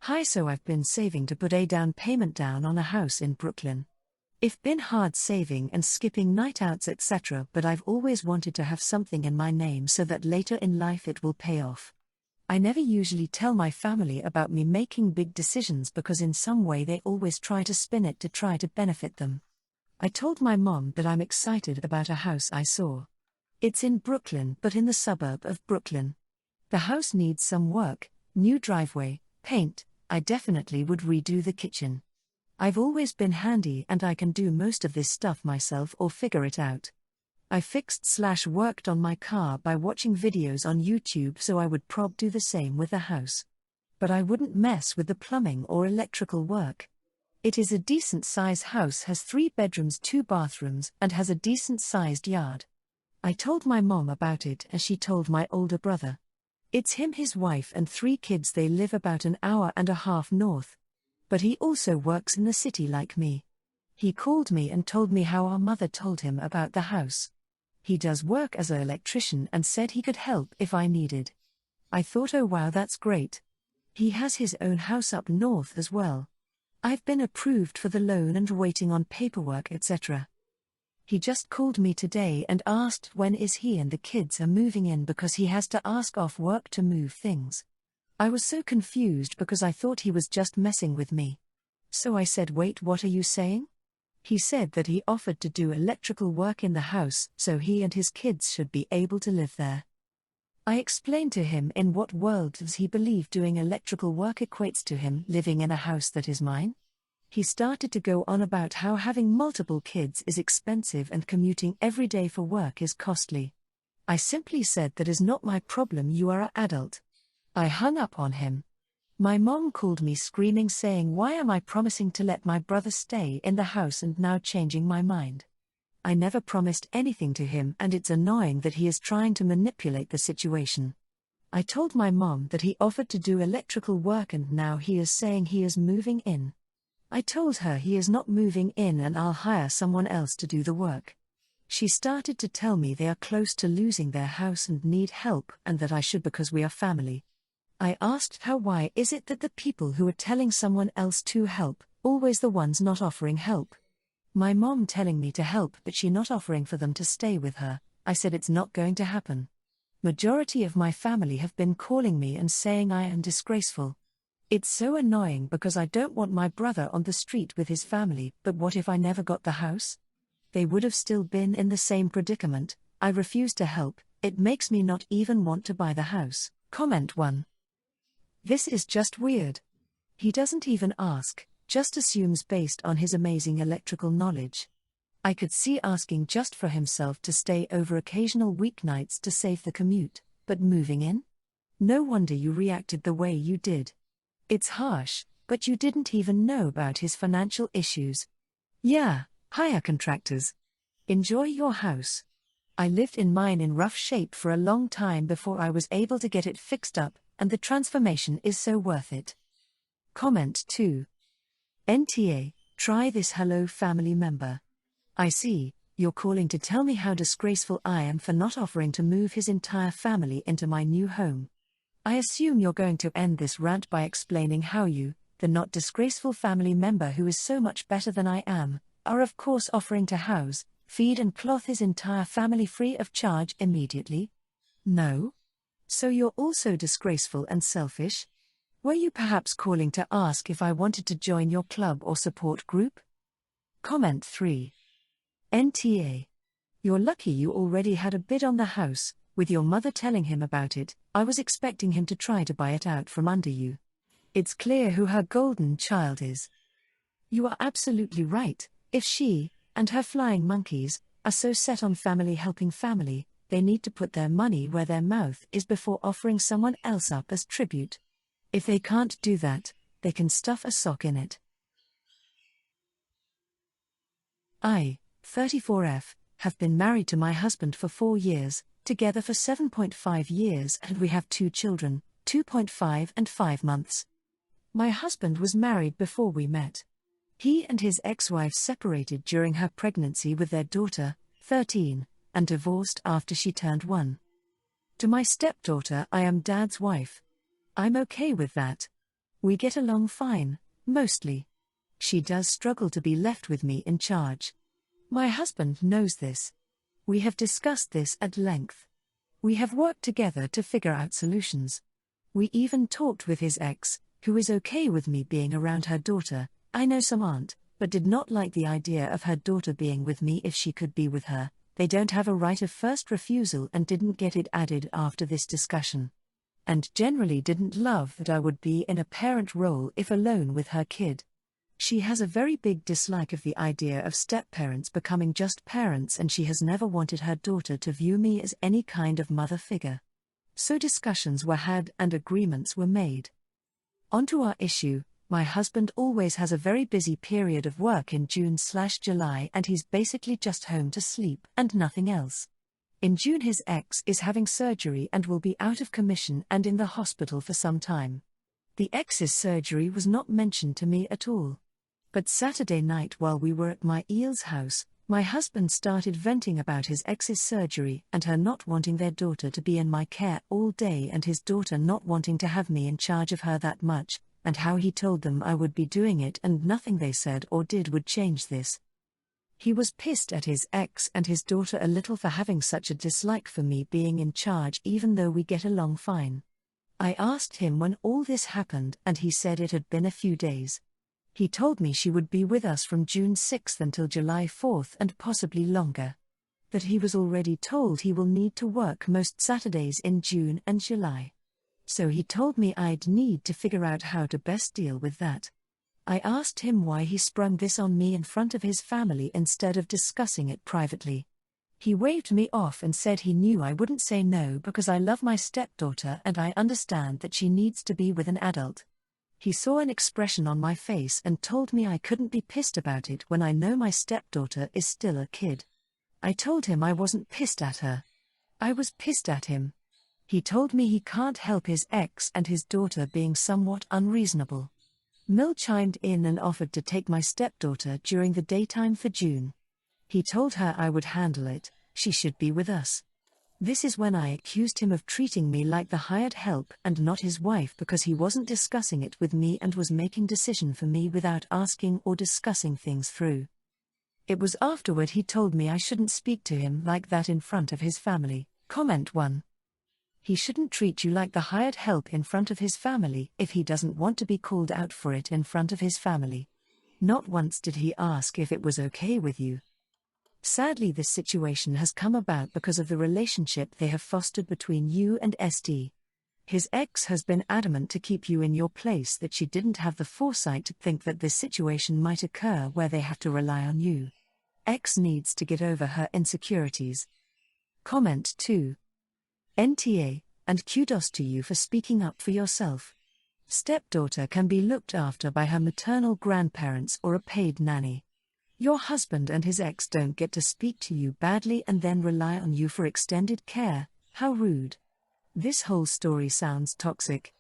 Hi, so I've been saving to put a down payment down on a house in Brooklyn. It's been hard saving and skipping night outs, etc., but I've always wanted to have something in my name so that later in life it will pay off. I never usually tell my family about me making big decisions because in some way they always try to spin it to try to benefit them. I told my mom that I'm excited about a house I saw. It's in Brooklyn, but in the suburb of Brooklyn. The house needs some work, new driveway, paint. I definitely would redo the kitchen. I've always been handy and I can do most of this stuff myself or figure it out. I fixed/worked on my car by watching videos on YouTube, so I would do the same with the house. But I wouldn't mess with the plumbing or electrical work. It is a decent size house, has 3 bedrooms, 2 bathrooms, and has a decent sized yard. I told my mom about it and she told my older brother. It's him, his wife and 3 kids. They live about an hour and a half north. But he also works in the city like me. He called me and told me how our mother told him about the house. He does work as an electrician and said he could help if I needed. I thought, oh wow, that's great. He has his own house up north as well. I've been approved for the loan and waiting on paperwork, etc. He just called me today and asked when is he and the kids are moving in because he has to ask off work to move things. I was so confused because I thought he was just messing with me. So I said, wait, what are you saying? He said that he offered to do electrical work in the house so he and his kids should be able to live there. I explained to him in what world does he believe doing electrical work equates to him living in a house that is mine? He started to go on about how having multiple kids is expensive and commuting every day for work is costly. I simply said that is not my problem, you are an adult. I hung up on him. My mom called me screaming saying, why am I promising to let my brother stay in the house and now changing my mind? I never promised anything to him and it's annoying that he is trying to manipulate the situation. I told my mom that he offered to do electrical work and now he is saying he is moving in. I told her he is not moving in and I'll hire someone else to do the work. She started to tell me they are close to losing their house and need help and that I should because we are family. I asked her, why is it that the people who are telling someone else to help, always the ones not offering help? My mom telling me to help but she not offering for them to stay with her. I said it's not going to happen. Majority of my family have been calling me and saying I am disgraceful. It's so annoying because I don't want my brother on the street with his family, but what if I never got the house? They would have still been in the same predicament. I refuse to help, it makes me not even want to buy the house. Comment 1. This is just weird. He doesn't even ask, just assumes based on his amazing electrical knowledge. I could see asking just for himself to stay over occasional weeknights to save the commute, but moving in? No wonder you reacted the way you did. It's harsh, but you didn't even know about his financial issues. Yeah, hire contractors. Enjoy your house. I lived in mine in rough shape for a long time before I was able to get it fixed up, and the transformation is so worth it. Comment 2. NTA, try this. Hello family member. I see, you're calling to tell me how disgraceful I am for not offering to move his entire family into my new home. I assume you're going to end this rant by explaining how you, the not disgraceful family member who is so much better than I am, are of course offering to house, feed and clothe his entire family free of charge immediately. No? So you're also disgraceful and selfish? Were you perhaps calling to ask if I wanted to join your club or support group? Comment 3. NTA. You're lucky you already had a bid on the house. With your mother telling him about it, I was expecting him to try to buy it out from under you. It's clear who her golden child is. You are absolutely right. If she, and her flying monkeys, are so set on family helping family, they need to put their money where their mouth is before offering someone else up as tribute. If they can't do that, they can stuff a sock in it. I, 34F, have been married to my husband for 4 years, together for 7.5 years, and we have 2 children, 2.5 and 5 months. My husband was married before we met. He and his ex-wife separated during her pregnancy with their daughter, 13, and divorced after she turned 1. To my stepdaughter, I am dad's wife. I'm okay with that. We get along fine, mostly. She does struggle to be left with me in charge. My husband knows this. We have discussed this at length. We have worked together to figure out solutions. We even talked with his ex, who is okay with me being around her daughter. I know some aren't, but did not like the idea of her daughter being with me if she could be with her. They don't have a right of first refusal and didn't get it added after this discussion. And generally didn't love that I would be in a parent role if alone with her kid. She has a very big dislike of the idea of step-parents becoming just parents, and she has never wanted her daughter to view me as any kind of mother figure. So discussions were had and agreements were made. Onto our issue. My husband always has a very busy period of work in June/July, and he's basically just home to sleep and nothing else. In June his ex is having surgery and will be out of commission and in the hospital for some time. The ex's surgery was not mentioned to me at all. But Saturday night while we were at my Eel's house, my husband started venting about his ex's surgery and her not wanting their daughter to be in my care all day and his daughter not wanting to have me in charge of her that much, and how he told them I would be doing it and nothing they said or did would change this. He was pissed at his ex and his daughter a little for having such a dislike for me being in charge even though we get along fine. I asked him when all this happened and he said it had been a few days. He told me she would be with us from June 6th until July 4th and possibly longer. That he was already told he will need to work most Saturdays in June and July. So he told me I'd need to figure out how to best deal with that. I asked him why he sprung this on me in front of his family instead of discussing it privately. He waved me off and said he knew I wouldn't say no because I love my stepdaughter and I understand that she needs to be with an adult. He saw an expression on my face and told me I couldn't be pissed about it when I know my stepdaughter is still a kid. I told him I wasn't pissed at her. I was pissed at him. He told me he can't help his ex and his daughter being somewhat unreasonable. Mill chimed in and offered to take my stepdaughter during the daytime for June. He told her I would handle it, she should be with us. This is when I accused him of treating me like the hired help and not his wife because he wasn't discussing it with me and was making decision for me without asking or discussing things through. It was afterward he told me I shouldn't speak to him like that in front of his family. Comment 1. He shouldn't treat you like the hired help in front of his family if he doesn't want to be called out for it in front of his family. Not once did he ask if it was okay with you. Sadly, this situation has come about because of the relationship they have fostered between you and St. His ex has been adamant to keep you in your place, that she didn't have the foresight to think that this situation might occur where they have to rely on you. Ex needs to get over her insecurities. Comment 2. NTA, and kudos to you for speaking up for yourself. Stepdaughter can be looked after by her maternal grandparents or a paid nanny. Your husband and his ex don't get to speak to you badly and then rely on you for extended care. How rude. This whole story sounds toxic.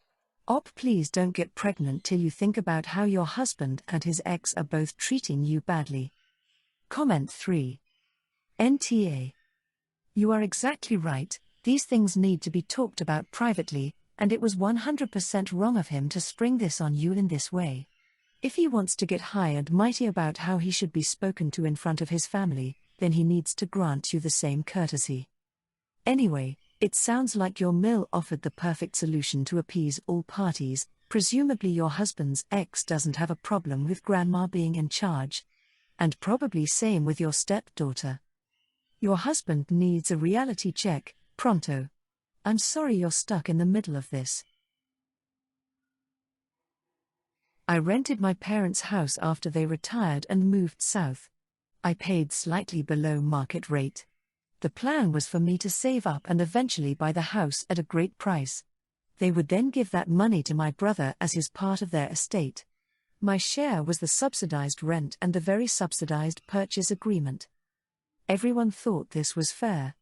Please don't get pregnant till you think about how your husband and his ex are both treating you badly. Comment 3. NTA. You are exactly right, these things need to be talked about privately, and it was 100% wrong of him to spring this on you in this way. If he wants to get high and mighty about how he should be spoken to in front of his family, then he needs to grant you the same courtesy. Anyway, it sounds like your Mill offered the perfect solution to appease all parties. Presumably your husband's ex doesn't have a problem with grandma being in charge. And probably same with your stepdaughter. Your husband needs a reality check, pronto. I'm sorry you're stuck in the middle of this. I rented my parents' house after they retired and moved south. I paid slightly below market rate. The plan was for me to save up and eventually buy the house at a great price. They would then give that money to my brother as his part of their estate. My share was the subsidized rent and the very subsidized purchase agreement. Everyone thought this was fair.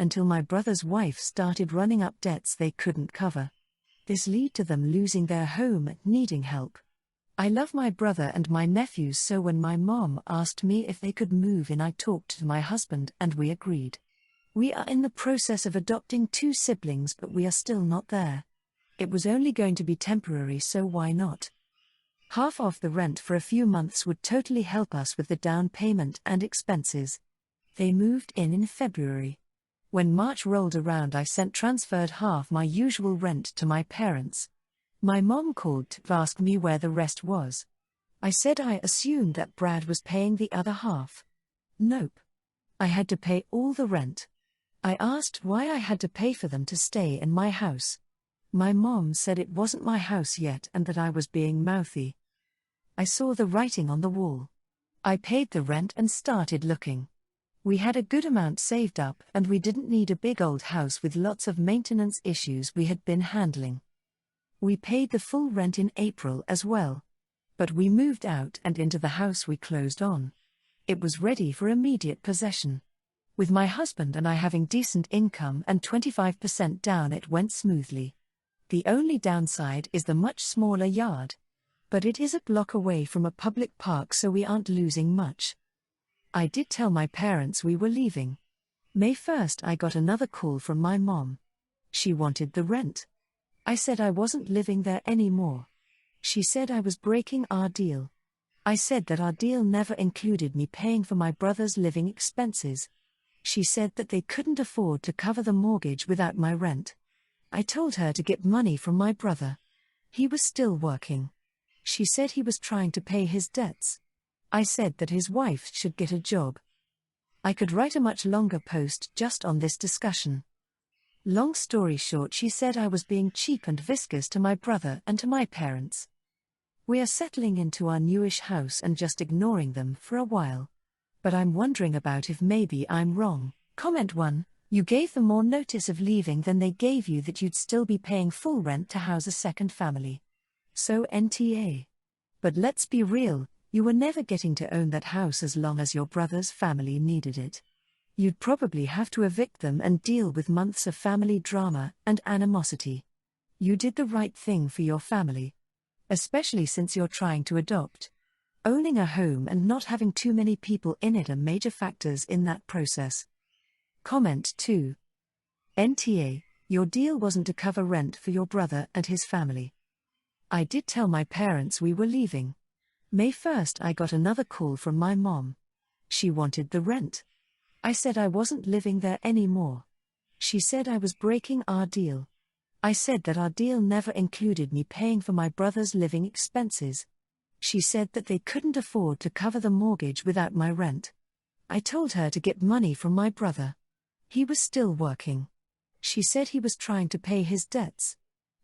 Until my brother's wife started running up debts they couldn't cover. This led to them losing their home and needing help. I love my brother and my nephews, so when my mom asked me if they could move in, I talked to my husband and we agreed. We are in the process of adopting 2 siblings, but we are still not there. It was only going to be temporary, so why not? Half off the rent for a few months would totally help us with the down payment and expenses. They moved in February. When March rolled around, I transferred half my usual rent to my parents. My mom called to ask me where the rest was. I said I assumed that Brad was paying the other half. Nope. I had to pay all the rent. I asked why I had to pay for them to stay in my house. My mom said it wasn't my house yet and that I was being mouthy. I saw the writing on the wall. I paid the rent and started looking. We had a good amount saved up and we didn't need a big old house with lots of maintenance issues we had been handling. We paid the full rent in April as well. But we moved out and into the house we closed on. It was ready for immediate possession. With my husband and I having decent income and 25% down, it went smoothly. The only downside is the much smaller yard. But it is a block away from a public park, so we aren't losing much. I did tell my parents we were leaving. May 1st I got another call from my mom. She wanted the rent. I said I wasn't living there anymore. She said I was breaking our deal. I said that our deal never included me paying for my brother's living expenses. She said that they couldn't afford to cover the mortgage without my rent. I told her to get money from my brother. He was still working. She said he was trying to pay his debts. I said that his wife should get a job. I could write a much longer post just on this discussion. Long story short, she said I was being cheap and viscous to my brother and to my parents. We are settling into our newish house and just ignoring them for a while. But I'm wondering about if maybe I'm wrong. Comment 1. You gave them more notice of leaving than they gave you that you'd still be paying full rent to house a second family. So NTA. But let's be real, you were never getting to own that house as long as your brother's family needed it. You'd probably have to evict them and deal with months of family drama and animosity. You did the right thing for your family. Especially since you're trying to adopt. Owning a home and not having too many people in it are major factors in that process. Comment 2. NTA, your deal wasn't to cover rent for your brother and his family. I did tell my parents we were leaving. May 1st I got another call from my mom. She wanted the rent. I said I wasn't living there anymore. She said I was breaking our deal. I said that our deal never included me paying for my brother's living expenses. She said that they couldn't afford to cover the mortgage without my rent. I told her to get money from my brother. He was still working. She said he was trying to pay his debts.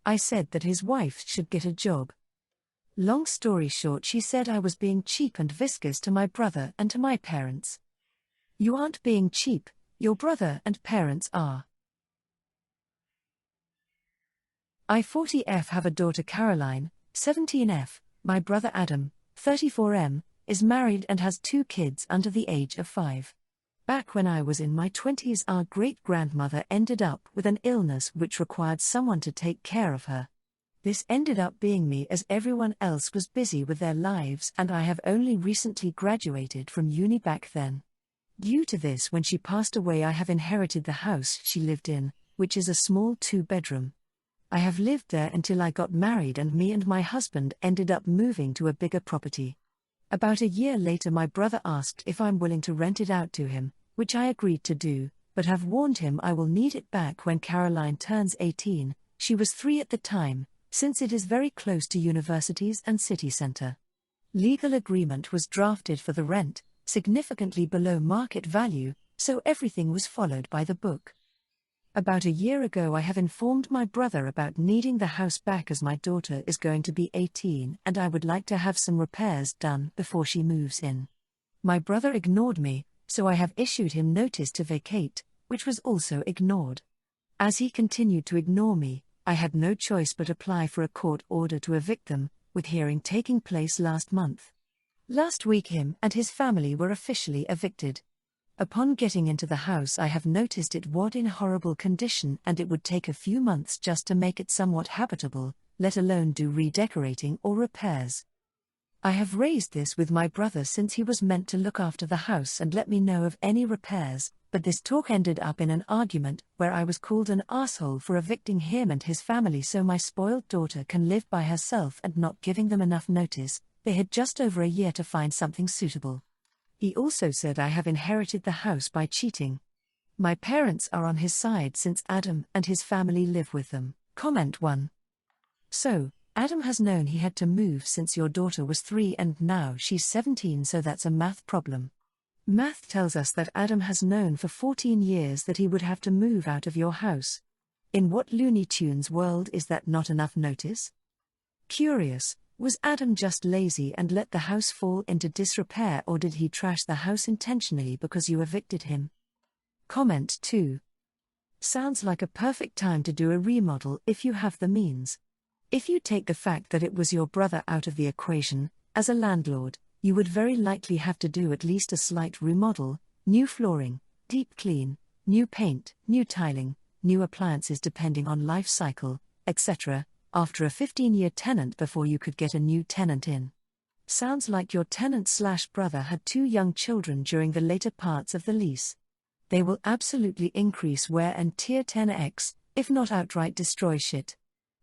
I said that his wife should get a job. Long story short, she said I was being cheap and viscous to my brother and to my parents. You aren't being cheap, your brother and parents are. I 40F have a daughter Caroline, 17F, my brother Adam, 34M, is married and has 2 kids under the age of 5. Back when I was in my 20s, our great-grandmother ended up with an illness which required someone to take care of her. This ended up being me, as everyone else was busy with their lives and I have only recently graduated from uni back then. Due to this, when she passed away, I have inherited the house she lived in, which is a small 2-bedroom. I have lived there until I got married and me and my husband ended up moving to a bigger property. About a year later, my brother asked if I'm willing to rent it out to him, which I agreed to do, but have warned him I will need it back when Caroline turns 18, she was 3 at the time, since it is very close to universities and city centre. Legal agreement was drafted for the rent, significantly below market value, so everything was followed by the book. About a year ago I have informed my brother about needing the house back as my daughter is going to be 18 and I would like to have some repairs done before she moves in. My brother ignored me, so I have issued him notice to vacate, which was also ignored. As he continued to ignore me, I had no choice but apply for a court order to evict them, with hearing taking place last month. Last week him and his family were officially evicted. Upon getting into the house I have noticed it was in horrible condition and it would take a few months just to make it somewhat habitable, let alone do redecorating or repairs. I have raised this with my brother since he was meant to look after the house and let me know of any repairs, but this talk ended up in an argument where I was called an asshole for evicting him and his family so my spoiled daughter can live by herself and not giving them enough notice. They had just over a year to find something suitable. He also said I have inherited the house by cheating. My parents are on his side since Adam and his family live with them. Comment 1. So, Adam has known he had to move since your daughter was 3 and now she's 17, so that's a math problem. Math tells us that Adam has known for 14 years that he would have to move out of your house. In what Looney Tunes world is that not enough notice? Curious, was Adam just lazy and let the house fall into disrepair, or did he trash the house intentionally because you evicted him? Comment 2. Sounds like a perfect time to do a remodel if you have the means. If you take the fact that it was your brother out of the equation, as a landlord, you would very likely have to do at least a slight remodel: new flooring, deep clean, new paint, new tiling, new appliances depending on life cycle, etc., after a 15-year tenant before you could get a new tenant in. Sounds like your tenant/brother had 2 young children during the later parts of the lease. They will absolutely increase wear and tear 10x, if not outright destroy shit.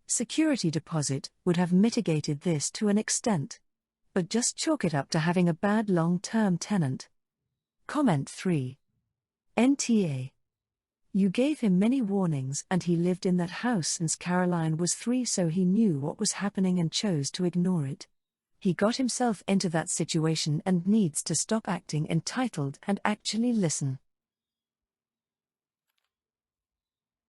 Security deposit would have mitigated this to an extent. But just chalk it up to having a bad long-term tenant. Comment 3. NTA. You gave him many warnings and he lived in that house since Caroline was 3, so he knew what was happening and chose to ignore it. He got himself into that situation and needs to stop acting entitled and actually listen.